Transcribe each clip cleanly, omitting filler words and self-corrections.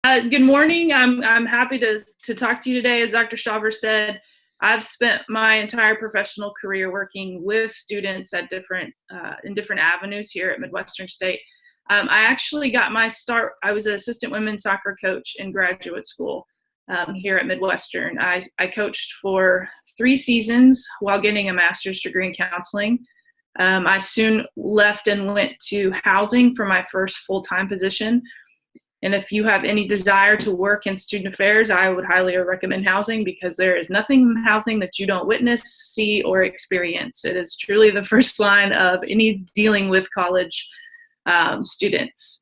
Good morning. I'm happy to talk to you today. As Dr. Shaver said, I've spent my entire professional career working with students at in different avenues here at Midwestern State. I actually got my start. I was an assistant women's soccer coach in graduate school here at Midwestern. I coached for 3 seasons while getting a master's degree in counseling. I soon left and went to housing for my first full-time position. And if you have any desire to work in student affairs, I would highly recommend housing, because there is nothing in housing that you don't witness, see, or experience. It is truly the first line of any dealing with college students.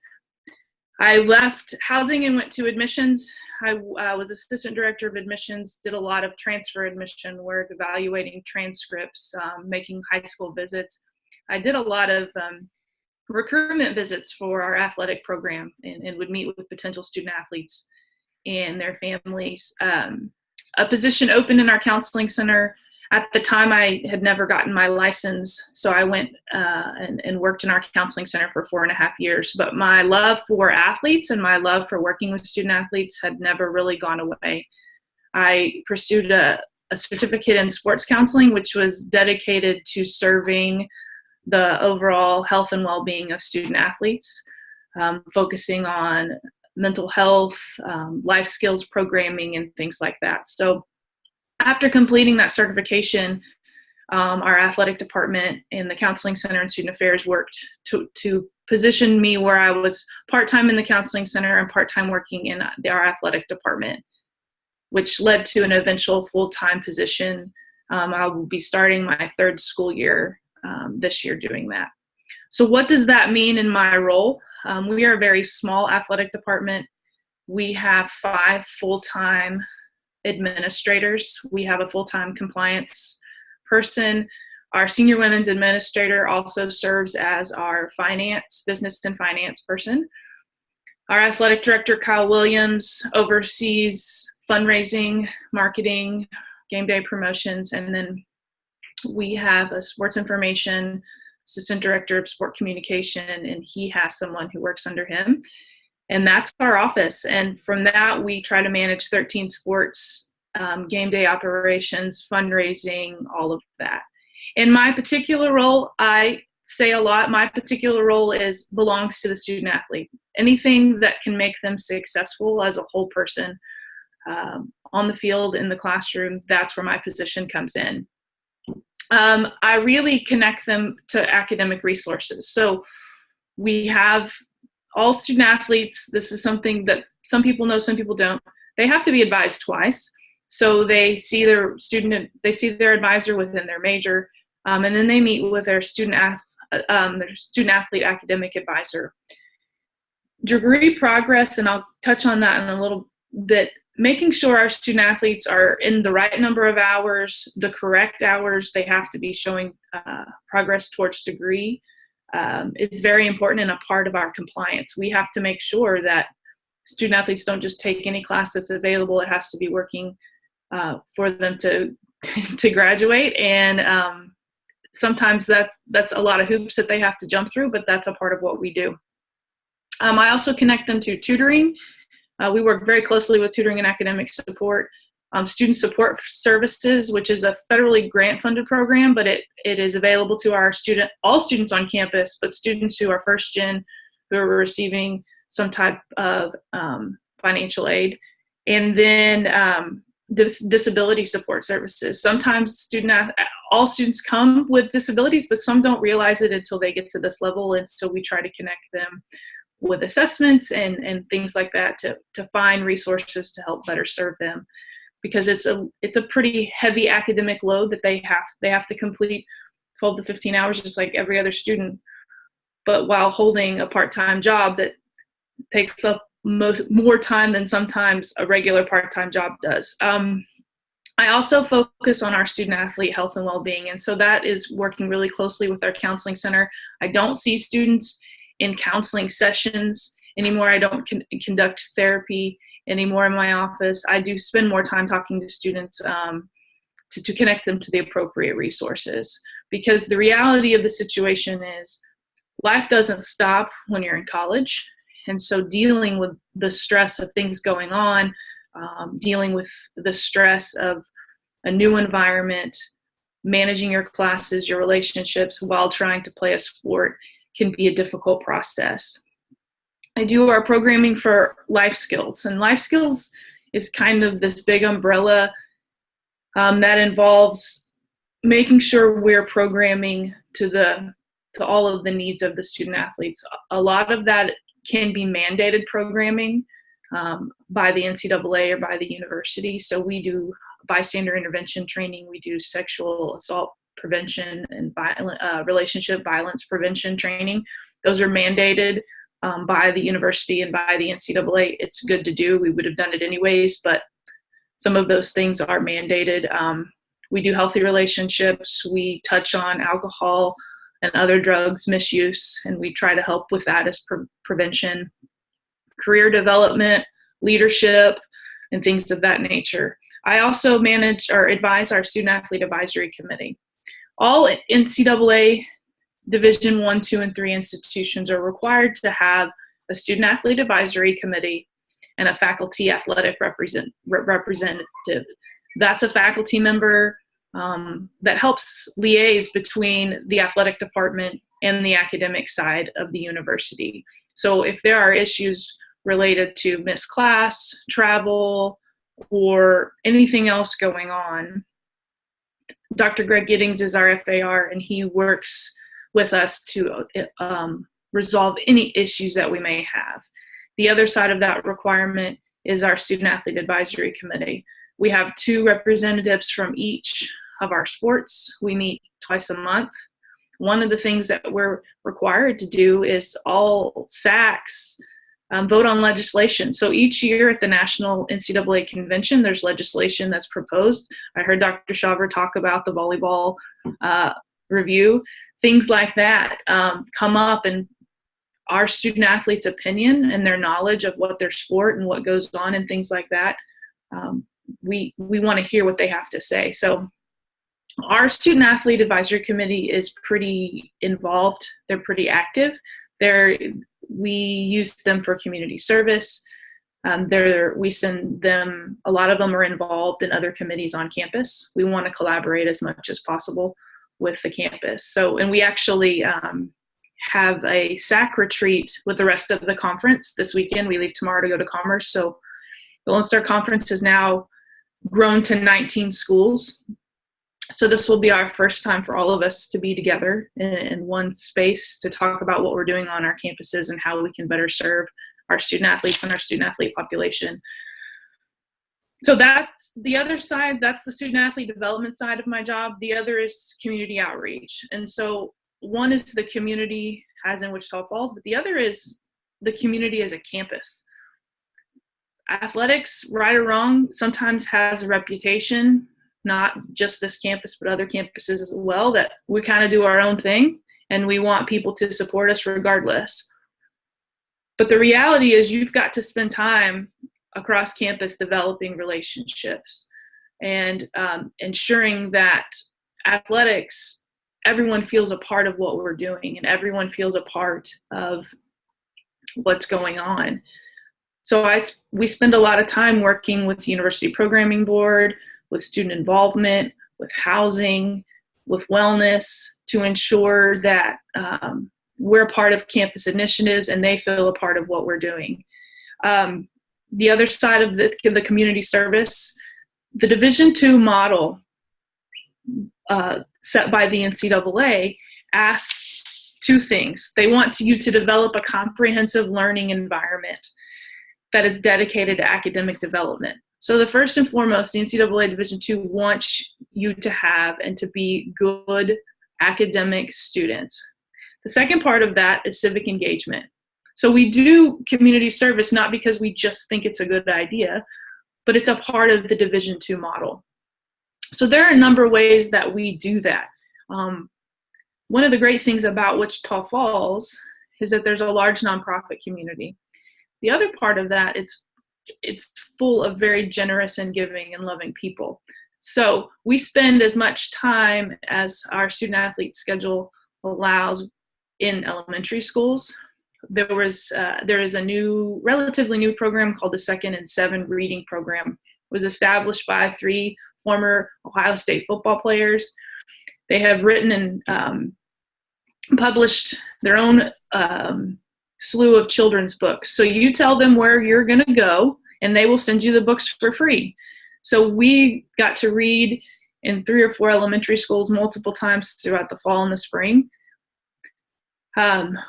I left housing and went to admissions. I was assistant director of admissions, did a lot of transfer admission work, evaluating transcripts, making high school visits. I did a lot of recruitment visits for our athletic program and would meet with potential student athletes and their families. A position opened in our counseling center. At the time, I had never gotten my license, so I went and worked in our counseling center for 4.5 years. But my love for athletes and my love for working with student athletes had never really gone away. I pursued a certificate in sports counseling, which was dedicated to serving the overall health and well-being of student athletes, focusing on mental health, life skills programming, and things like that. So after completing that certification, our athletic department and the counseling center and student affairs worked to position me where I was part-time in the counseling center and part-time working in our athletic department, which led to an eventual full-time position. I will be starting my 3rd school year this year doing that. So what does that mean in my role? We are a very small athletic department. We have 5 full-time administrators. We have a full-time compliance person. Our senior women's administrator also serves as our business and finance person. Our athletic director, Kyle Williams, oversees fundraising, marketing, game day promotions, and then we have a sports information assistant director of sport communication, and he has someone who works under him. And that's our office. And from that, we try to manage 13 sports, game day operations, fundraising, all of that. In my particular role, I say a lot, my particular role belongs to the student athlete. Anything that can make them successful as a whole person on the field, in the classroom, that's where my position comes in. I really connect them to academic resources. So we have all student athletes. This is something that some people know, some people don't. They have to be advised twice. So they see their advisor within their major, and then they meet with their student athlete academic advisor. Degree progress, and I'll touch on that in a little bit. Making sure our student athletes are in the right number of hours, the correct hours, they have to be showing progress towards degree. It's very important and a part of our compliance. We have to make sure that student athletes don't just take any class that's available. It has to be working for them to graduate. And sometimes that's a lot of hoops that they have to jump through, but that's a part of what we do. I also connect them to tutoring. We work very closely with tutoring and academic support. Student support services, which is a federally grant-funded program, but it is available to all students on campus, but students who are first gen, who are receiving some type of financial aid. And then disability support services. Sometimes all students come with disabilities, but some don't realize it until they get to this level, and so we try to connect them with assessments and things like that to find resources to help better serve them, because it's a pretty heavy academic load that they have to complete 12 to 15 hours just like every other student, but while holding a part-time job that takes up more time than sometimes a regular part-time job does. I also focus on our student athlete health and well-being, and so that is working really closely with our counseling center. I don't see students in counseling sessions anymore. I don't conduct therapy anymore in my office. I do spend more time talking to students to connect them to the appropriate resources, because the reality of the situation is life doesn't stop when you're in college. And so dealing with the stress of things going on, dealing with the stress of a new environment, managing your classes, your relationships while trying to play a sport can be a difficult process. I do our programming for life skills, and life skills is kind of this big umbrella that involves making sure we're programming to all of the needs of the student athletes. A lot of that can be mandated programming by the NCAA or by the university. So we do bystander intervention training, we do sexual assault prevention and relationship violence prevention training. Those are mandated by the university and by the NCAA. It's good to do. We would have done it anyways, but some of those things are mandated. We do healthy relationships. We touch on alcohol and other drugs misuse, and we try to help with that as prevention. Career development, leadership, and things of that nature. I also manage or advise our Student Athlete Advisory Committee. All NCAA Division I, II, and III institutions are required to have a Student Athlete Advisory Committee and a faculty athletic representative. That's a faculty member that helps liaise between the athletic department and the academic side of the university. So if there are issues related to missed class, travel, or anything else going on, Dr. Greg Giddings is our FAR, and he works with us to resolve any issues that we may have. The other side of that requirement is our Student Athlete Advisory Committee. We have 2 representatives from each of our sports. We meet twice a month. One of the things that we're required to do is all SACs vote on legislation. So each year at the National NCAA Convention, there's legislation that's proposed. I heard Dr. Shaver talk about the volleyball review. Things like that come up, and our student athletes' opinion and their knowledge of what their sport and what goes on and things like that, we want to hear what they have to say. So our Student Athlete Advisory Committee is pretty involved. They're pretty active. We use them for community service. We send them, a lot of them are involved in other committees on campus. We want to collaborate as much as possible with the campus. So, and we actually have a SAC retreat with the rest of the conference this weekend. We leave tomorrow to go to Commerce. So the Lone Star Conference has now grown to 19 schools. So this will be our first time for all of us to be together in one space to talk about what we're doing on our campuses and how we can better serve our student athletes and our student athlete population. So that's the other side. That's the student athlete development side of my job. The other is community outreach. And so one is the community as in Wichita Falls, but the other is the community as a campus. Athletics, right or wrong, sometimes has a reputation, not just this campus, but other campuses as well, that we kind of do our own thing and we want people to support us regardless. But the reality is you've got to spend time across campus developing relationships and ensuring that athletics, everyone feels a part of what we're doing and everyone feels a part of what's going on. So we spend a lot of time working with the University Programming Board, with student involvement, with housing, with wellness, to ensure that we're part of campus initiatives and they feel a part of what we're doing. The other side of the community service, the Division II model set by the NCAA asks 2 things. They want you to develop a comprehensive learning environment that is dedicated to academic development. So the first and foremost, the NCAA Division II wants you to have and to be good academic students. The second part of that is civic engagement. So we do community service not because we just think it's a good idea, but it's a part of the Division II model. So there are a number of ways that we do that. One of the great things about Wichita Falls is that there's a large nonprofit community. The other part of that, it's full of very generous and giving and loving people. So we spend as much time as our student athlete schedule allows in elementary schools. there is a relatively new program called the Second and Seven Reading Program. It was established by 3 former Ohio State football players. They have written and published their own slew of children's books. So you tell them where you're going to go, and they will send you the books for free. So we got to read in 3 or 4 elementary schools multiple times throughout the fall and the spring.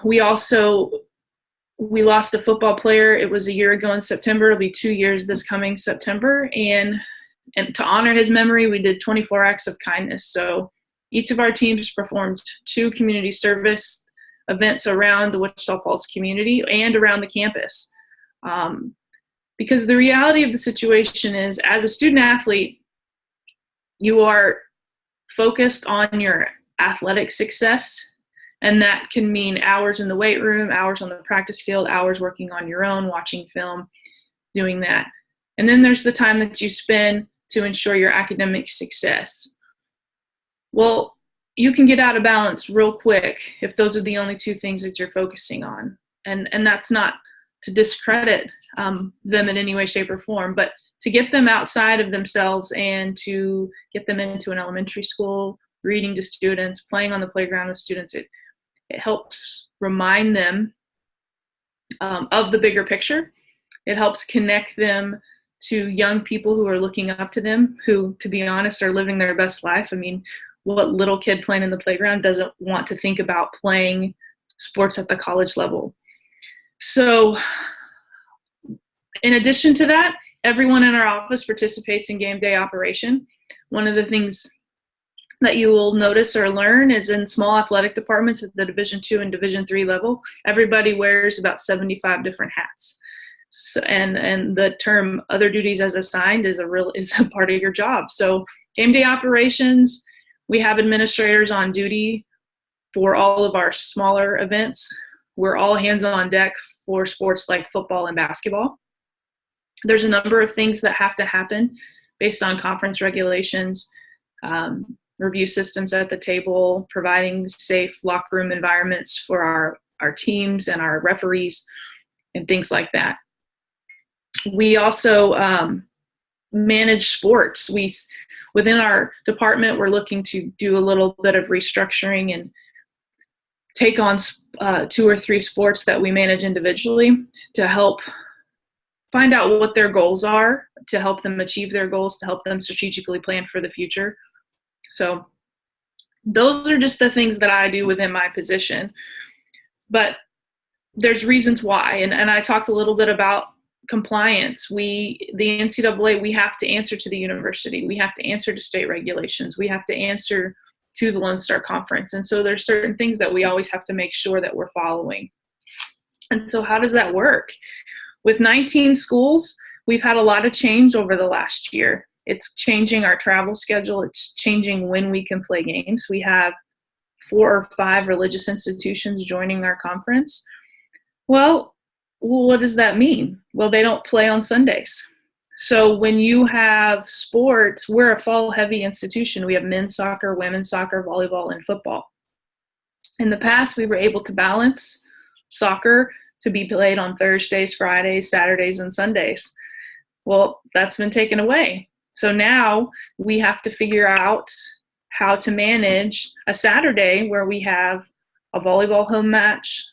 We lost a football player. It was a year ago in September. It'll be 2 years this coming September. And to honor his memory, we did 24 acts of kindness. So each of our teams performed 2 community service events around the Wichita Falls community and around the campus. Because the reality of the situation is, as a student athlete, you are focused on your athletic success. And that can mean hours in the weight room, hours on the practice field, hours working on your own, watching film, doing that. And then there's the time that you spend to ensure your academic success. Well, you can get out of balance real quick if those are the only 2 things that you're focusing on. And that's not to discredit them in any way, shape, or form, but to get them outside of themselves and to get them into an elementary school, reading to students, playing on the playground with students, it helps remind them of the bigger picture. It helps connect them to young people who are looking up to them, who, to be honest, are living their best life. I mean, what little kid playing in the playground doesn't want to think about playing sports at the college level? So in addition to that, everyone in our office participates in game day operation. One of the things that you will notice or learn is in small athletic departments at the Division II and Division III level, everybody wears about 75 different hats. So, and the term other duties as assigned is a part of your job. So game day operations, we have administrators on duty for all of our smaller events. We're all hands on deck for sports like football and basketball. There's a number of things that have to happen based on conference regulations, review systems at the table, providing safe locker room environments for our teams and our referees and things like that. We also manage sports. Within our department, we're looking to do a little bit of restructuring and take on 2 or 3 sports that we manage individually to help find out what their goals are, to help them achieve their goals, to help them strategically plan for the future. So those are just the things that I do within my position. But there's reasons why. And I talked a little bit about compliance. The NCAA, we have to answer to the university. We have to answer to state regulations. We have to answer to the Lone Star Conference. And so there's certain things that we always have to make sure that we're following. And so how does that work? With 19 schools, we've had a lot of change over the last year. It's changing our travel schedule. It's changing when we can play games. We have 4 or 5 religious institutions joining our conference. Well, what does that mean? Well, they don't play on Sundays. So when you have sports, we're a fall-heavy institution. We have men's soccer, women's soccer, volleyball, and football. In the past, we were able to balance soccer to be played on Thursdays, Fridays, Saturdays, and Sundays. Well, that's been taken away. So now we have to figure out how to manage a Saturday where we have a volleyball home match,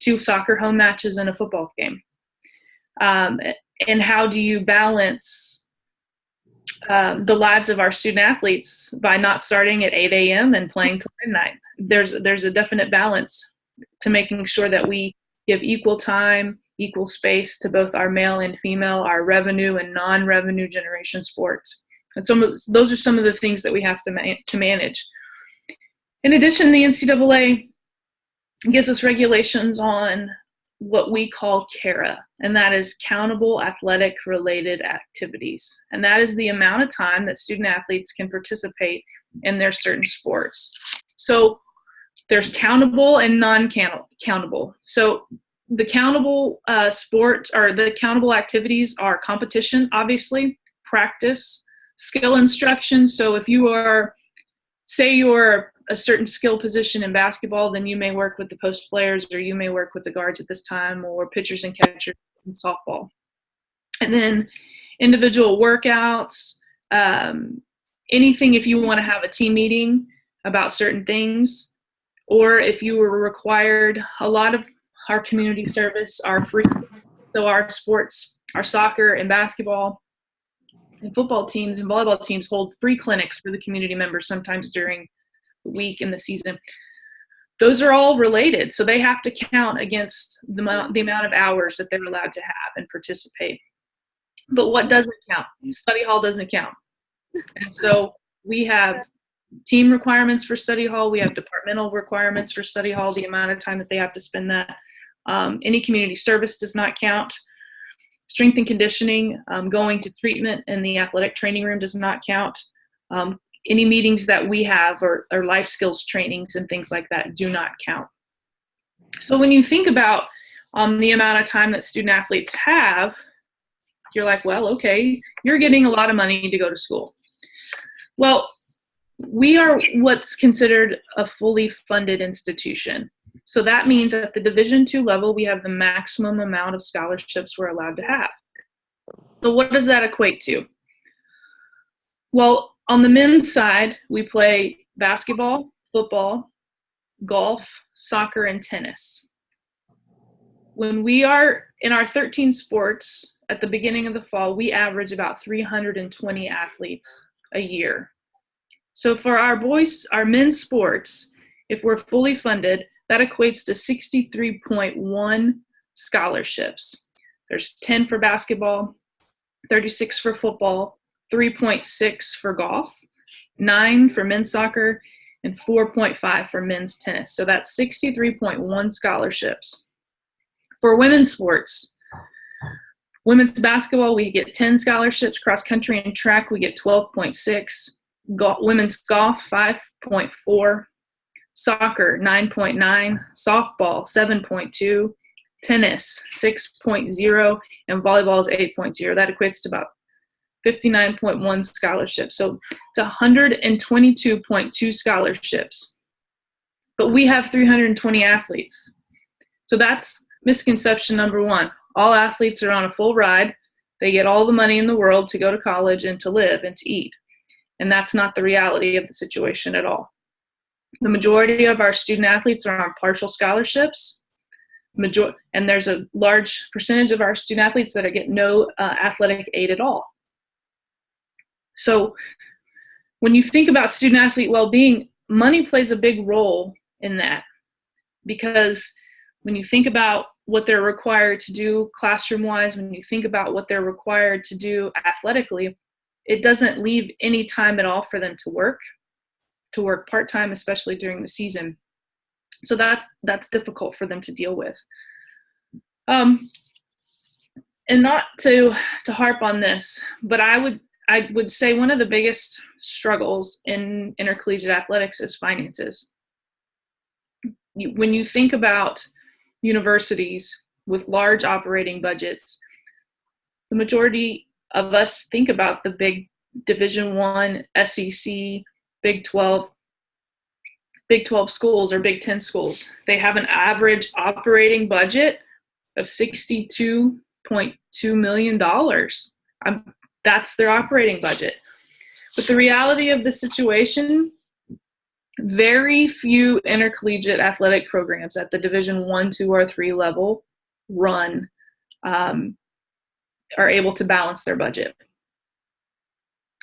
2 soccer home matches, and a football game. And how do you balance the lives of our student athletes by not starting at 8 a.m. and playing till midnight? There's a definite balance to making sure that we give equal time, equal space to both our male and female, our revenue and non-revenue generation sports. And those are some of the things that we have to manage. In addition, the NCAA gives us regulations on what we call CARA, and that is countable athletic related activities. And that is the amount of time that student athletes can participate in their certain sports. So there's countable and non-countable. So the countable sports or the countable activities are competition, obviously, practice, skill instruction. So if you are, say you're a certain skill position in basketball, then you may work with the post players, or you may work with the guards at this time, or pitchers and catchers in softball. And then individual workouts, anything if you want to have a team meeting about certain things, or if you were required, a lot of our community service are free. So our sports, our soccer and basketball and football teams and volleyball teams hold free clinics for the community members sometimes during the week and the season. Those are all related. So they have to count against the amount of hours that they're allowed to have and participate. But what doesn't count? Study hall doesn't count. And so we have team requirements for study hall. We have departmental requirements for study hall, the amount of time that they have to spend that. Any community service does not count. Strength and conditioning, going to treatment in the athletic training room does not count. Any meetings that we have or life skills trainings and things like that do not count. So when you think about the amount of time that student athletes have, you're like, well, okay, you're getting a lot of money to go to school. Well, we are what's considered a fully funded institution. So that means at the Division II level, we have the maximum amount of scholarships we're allowed to have. So what does that equate to? Well, on the men's side, we play basketball, football, golf, soccer, and tennis. When we are in our 13 sports at the beginning of the fall, we average about 320 athletes a year. So for our men's sports, if we're fully funded, that equates to 63.1 scholarships. There's 10 for basketball, 36 for football, 3.6 for golf, 9 for men's soccer, and 4.5 for men's tennis. So that's 63.1 scholarships. For women's sports, women's basketball, we get 10 scholarships. Cross country and track, we get 12.6. Women's golf, 5.4. Soccer, 9.9. Softball, 7.2. Tennis, 6.0. And volleyball is 8.0. That equates to about 59.1 scholarships. So it's 122.2 scholarships. But we have 320 athletes. So that's misconception number one. All athletes are on a full ride. They get all the money in the world to go to college and to live and to eat. And that's not the reality of the situation at all. The majority of our student athletes are on partial scholarships. And there's a large percentage of our student athletes that get no athletic aid at all. So when you think about student athlete well-being, money plays a big role in that, because when you think about what they're required to do classroom-wise, when you think about what they're required to do athletically, it doesn't leave any time at all for them to work part-time, especially during the season. So that's difficult for them to deal with. And not to harp on this, but I would say one of the biggest struggles in intercollegiate athletics is finances. When you think about universities with large operating budgets, the majority of us think about the big Division I, SEC, Big 12 schools or Big 10 schools. They have an average operating budget of $62.2 million. That's their operating budget. But the reality of the situation, very few intercollegiate athletic programs at the Division I, II, or III level are able to balance their budget.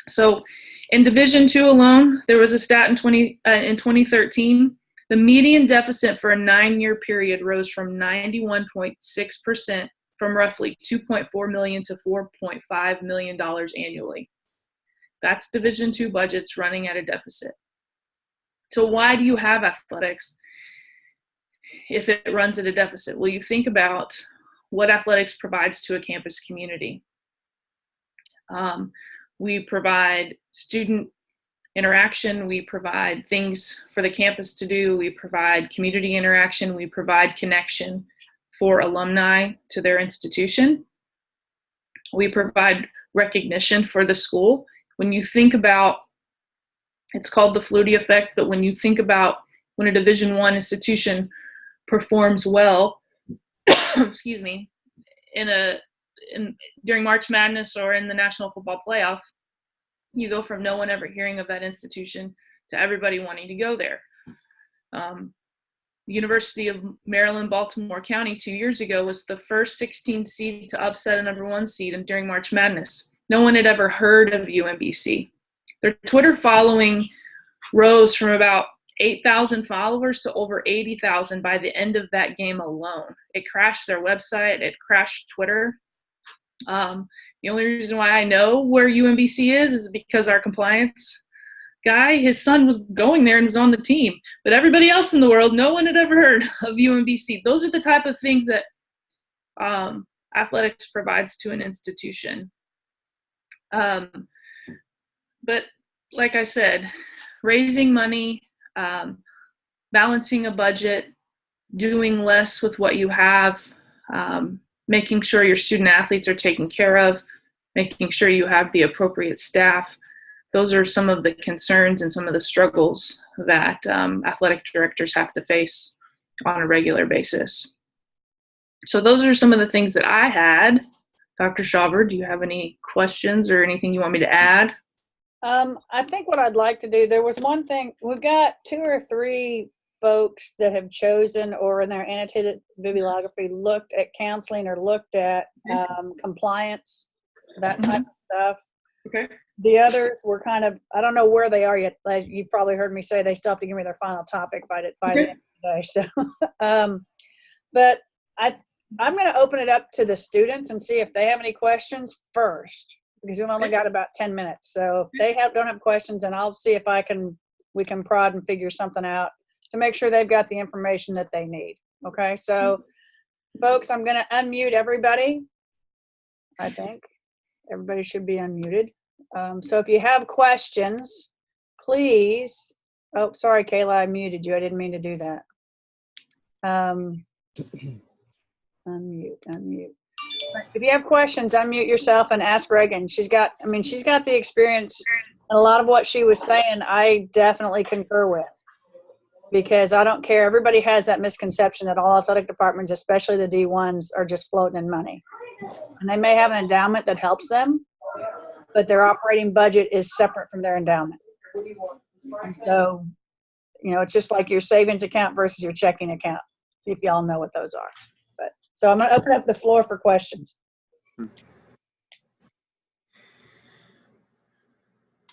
So in Division II alone, there was a stat in 2013. The median deficit for a 9-year period rose from 91.6%, from roughly $2.4 million to $4.5 million annually. That's Division II budgets running at a deficit. So why do you have athletics if it runs at a deficit? Well, you think about what athletics provides to a campus community. We provide student interaction. We provide things for the campus to do. We provide community interaction. We provide connection for alumni to their institution. We provide recognition for the school. When you think about It's called the Flutie effect, but when you think about when a Division I institution performs well, excuse me, during March Madness or in the National Football Playoff, you go from no one ever hearing of that institution to everybody wanting to go there. University of Maryland, Baltimore County 2 years ago was the first 16 seed to upset a number 1 seed during March Madness. No one had ever heard of UMBC. Their Twitter following rose from about 8,000 followers to over 80,000 by the end of that game alone. It crashed their website. It crashed Twitter. The only reason why I know where UMBC is because our compliance guy, his son was going there and was on the team. But everybody else in the world, no one had ever heard of UMBC. Those are the type of things that athletics provides to an institution. But like I said, raising money, balancing a budget, doing less with what you have, making sure your student athletes are taken care of, making sure you have the appropriate staff. Those are some of the concerns and some of the struggles that athletic directors have to face on a regular basis. So those are some of the things that I had. Dr. Shawver, do you have any questions or anything you want me to add? I think what I'd like to do, there was one thing, we've got 2 or 3 folks that have chosen or in their annotated bibliography looked at counseling or looked at compliance, that type of stuff. Okay. The others were kind of, I don't know where they are yet. As you probably heard me say, they still have to give me their final topic by the end of the day. So, but I'm going to open it up to the students and see if they have any questions first, because we've only got about 10 minutes. So if they don't have questions, and I'll see if we can prod and figure something out to make sure they've got the information that they need. Okay. So folks, I'm going to unmute everybody. I think everybody should be unmuted. So if you have questions, please. Oh, sorry, Kayla, I muted you. I didn't mean to do that. Unmute. If you have questions, unmute yourself and ask Reagan. She's got the experience, and a lot of what she was saying, I definitely concur with, because I don't care. Everybody has that misconception that all athletic departments, especially the D1s, are just floating in money. And they may have an endowment that helps them, but their operating budget is separate from their endowment. And so, it's just like your savings account versus your checking account, if y'all know what those are. But so I'm going to open up the floor for questions.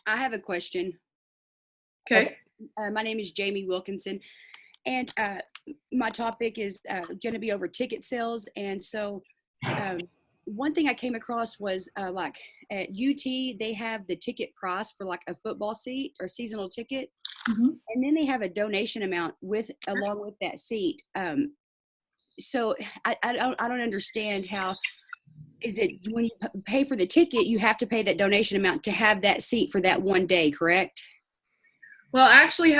I have a question. Okay. My name is Jamie Wilkinson, and my topic is going to be over ticket sales. And so one thing I came across was like at UT, they have the ticket price for like a football seat or seasonal ticket. Mm-hmm. And then they have a donation amount along with that seat. So I don't understand how is it when you pay for the ticket, you have to pay that donation amount to have that seat for that one day, correct? Well, actually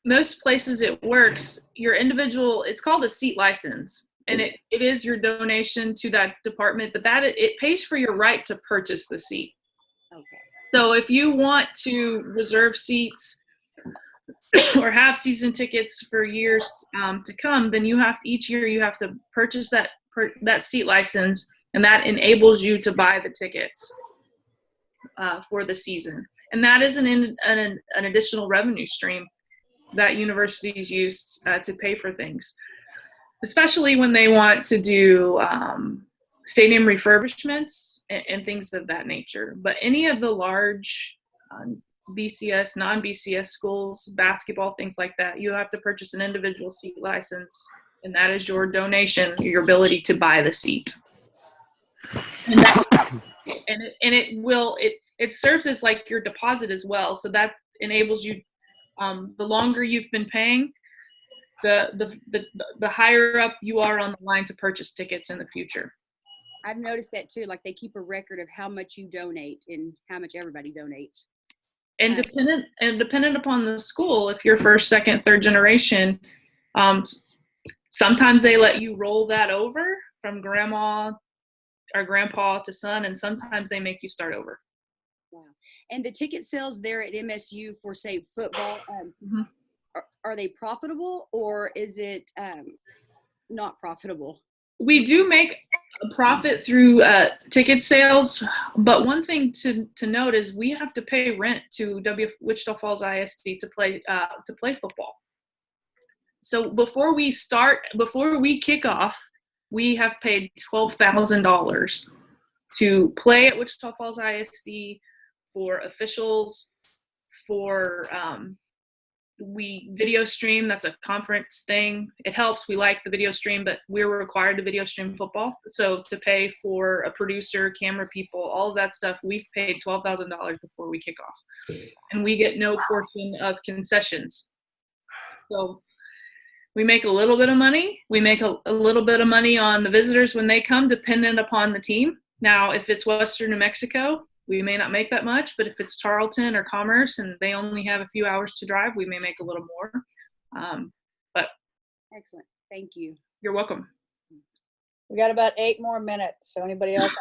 most places it works, your individual, it's called a seat license. And it is your donation to that department, but it pays for your right to purchase the seat. Okay. So if you want to reserve seats or have season tickets for years to come, then each year you have to purchase that seat license, and that enables you to buy the tickets for the season. And that is an additional revenue stream that universities use to pay for things, especially when they want to do stadium refurbishments and things of that nature. But any of the large BCS, non-BCS schools, basketball, things like that, you have to purchase an individual seat license, and that is your donation, your ability to buy the seat. And it serves as like your deposit as well. So that enables you, the longer you've been paying, the higher up you are on the line to purchase tickets in the future. I've noticed that too. Like they keep a record of how much you donate and how much everybody donates. And dependent upon the school, if you're first, second, third generation, sometimes they let you roll that over from grandma or grandpa to son, and sometimes they make you start over. Wow. And the ticket sales there at MSU for, say, football, are they profitable, or is it not profitable? We do make a profit through ticket sales, but one thing to note is we have to pay rent to Wichita Falls ISD to play football. So before we kick off, we have paid $12,000 to play at Wichita Falls ISD, for officials, for we video stream. That's a conference thing. It helps. We like the video stream, but we're required to video stream football. So to pay for a producer, camera people, all of that stuff, we've paid $12,000 before we kick off. And we get no portion of concessions. So we make a little bit of money. We make a little bit of money on the visitors when they come, dependent upon the team. Now, if it's Western New Mexico, we may not make that much, but if it's Tarleton or Commerce and they only have a few hours to drive, we may make a little more. But excellent. Thank you. You're welcome. We got about 8 more minutes. So anybody else?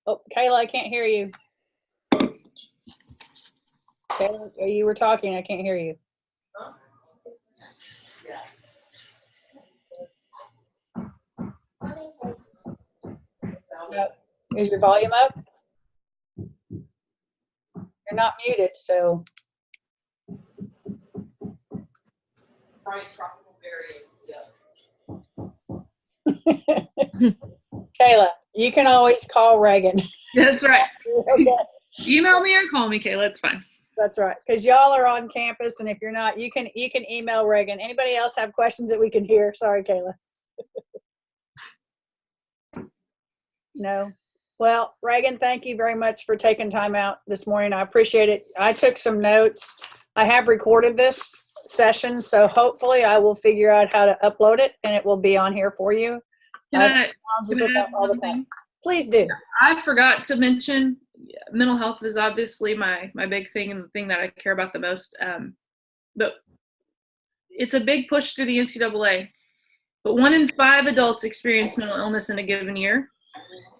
Oh, Kayla, I can't hear you. Kayla, you were talking. I can't hear you. Is your volume up? You're not muted, so. Kayla, you can always call Reagan. That's right. Okay. Email me or call me, Kayla. It's fine. That's right, because y'all are on campus, and if you're not, you can email Reagan. Anybody else have questions that we can hear? Sorry, Kayla. No. Well, Reagan, thank you very much for taking time out this morning. I appreciate it. I took some notes. I have recorded this session, so hopefully I will figure out how to upload it, and it will be on here for you. Can I all the time. Please do. I forgot to mention, mental health is obviously my big thing and the thing that I care about the most. But it's a big push through the NCAA. But 1 in 5 adults experience mental illness in a given year.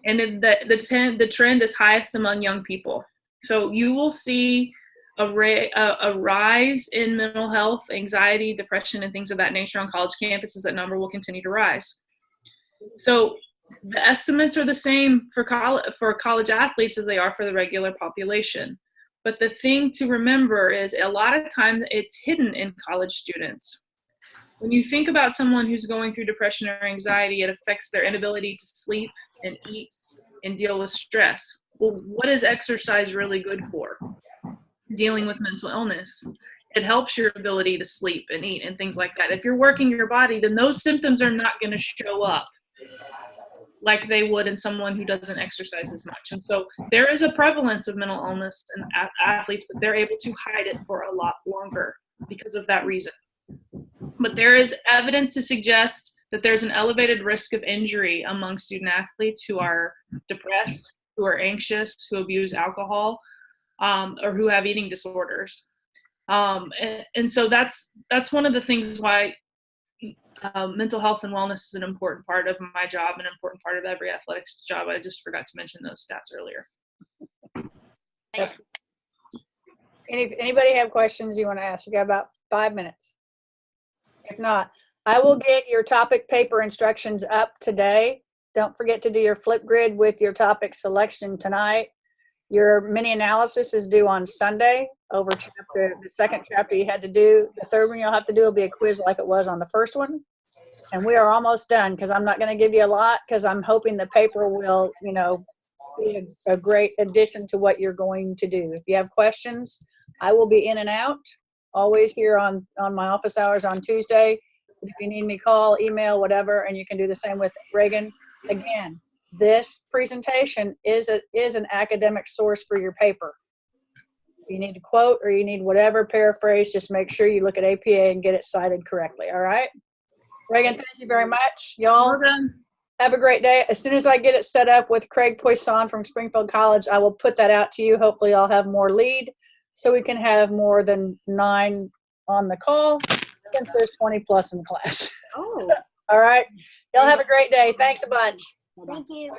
And the trend is highest among young people. So you will see a rise in mental health, anxiety, depression, and things of that nature on college campuses. That number will continue to rise. So the estimates are the same for college athletes as they are for the regular population. But the thing to remember is a lot of times it's hidden in college students. When you think about someone who's going through depression or anxiety, it affects their inability to sleep and eat and deal with stress. Well, what is exercise really good for? Dealing with mental illness. It helps your ability to sleep and eat and things like that. If you're working your body, then those symptoms are not going to show up like they would in someone who doesn't exercise as much. And so there is a prevalence of mental illness in athletes, but they're able to hide it for a lot longer because of that reason. But there is evidence to suggest that there's an elevated risk of injury among student athletes who are depressed, who are anxious, who abuse alcohol, or who have eating disorders. And so that's one of the things why mental health and wellness is an important part of my job, an important part of every athletics job. I just forgot to mention those stats earlier. Anybody have questions you want to ask? You got about 5 minutes. If not, I will get your topic paper instructions up today. Don't forget to do your flip grid with your topic selection tonight. Your mini analysis is due on Sunday over the second chapter you had to do. The third one you'll have to do will be a quiz like it was on the first one. And we are almost done because I'm not going to give you a lot because I'm hoping the paper will, be a great addition to what you're going to do. If you have questions, I will be in and out, always here on my office hours on Tuesday. If you need me, call, email, whatever, and you can do the same with Reagan. Again, this presentation is an academic source for your paper. If you need to quote or you need whatever paraphrase, just make sure you look at APA and get it cited correctly, all right? Reagan, thank you very much. Y'all have a great day. As soon as I get it set up with Craig Poisson from Springfield College, I will put that out to you. Hopefully I'll have more lead so we can have more than 9 on the call since there's 20 plus in the class. Oh. All right. Y'all have a great day. Thanks a bunch. Thank you.